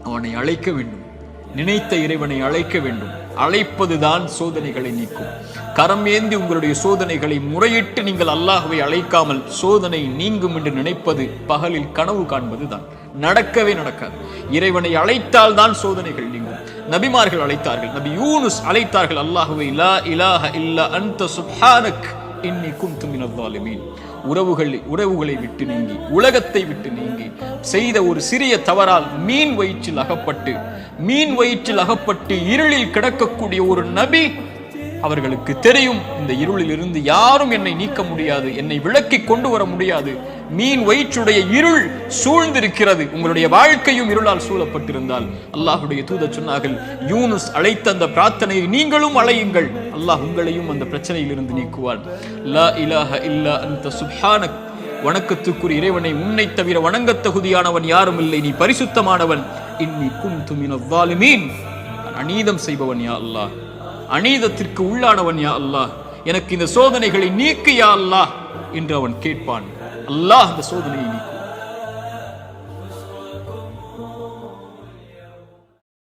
அவனை அழைக்க வேண்டும், நினைத்த இறைவனை அழைக்க வேண்டும். அழைப்பதுதான் சோதனைகளை நீக்கும். கரம் ஏந்தி உங்களுடைய சோதனைகளை முறையிட்டு நீங்கள் அல்லாஹ்வை அழைக்காமல் சோதனை நீங்கும் என்று நினைப்பது பகலில் கனவு காண்பது தான். நடக்கவே நடக்காது. இறைவனை அழைத்தால் தான் சோதனைகள் நீங்கும். நபிமார்கள் அழைத்தார்கள். நபி யூனுஸ் அழைத்தார்கள் அல்லாஹ்வை, லா இலாஹ இல்லா அன்த சுப்ஹானக் இன்னி குன்து மினல் ஸாலிமீன். உறவுகளை விட்டு நீங்கி, உலகத்தை விட்டு நீங்கி செய்த ஒரு சிறிய தவறால் மீன் வயிற்றில் அகப்பட்டு இருளில் கிடக்கக்கூடிய ஒரு நபி, அவர்களுக்கு தெரியும் இந்த இருளில் இருந்து யாரும் என்னை நீக்க முடியாது, என்னை விளக்கி கொண்டு வர முடியாது. மீன் வயிற்றுடைய இருள் சூழ்ந்திருக்கிறது. உங்களுடைய வாழ்க்கையும் இருளால் சூழப்பட்டிருந்தால் அல்லாஹ்வுடைய தூதர் சொன்னார்கள், யூனுஸ் அழைத்த அந்த பிரார்த்தனையை நீங்களும் அழையுங்கள், அல்லாஹ் உங்களையும் அந்த பிரச்சனையில் இருந்து நீக்குவான். லா இலாஹ இல்லா அன்த சுப்ஹானக், வணக்கத்துக்குரிய இறைவனை, உன்னை தவிர வணங்க தகுதியானவன் யாரும் இல்லை, நீ பரிசுத்தமானவன். இன்னி குன்து மினல் ஸாலிமீன், அநீதம் செய்பவன் யா அல்லாஹ், அநீதத்திற்கு உள்ளானவன் யா அல்லாஹ், எனக்கு இந்த சோதனைகளை நீக்கு யா அல்லாஹ் என்று அவன் கேட்பான். அல்லாஹ் அந்த சோதனையை நீக்கும்.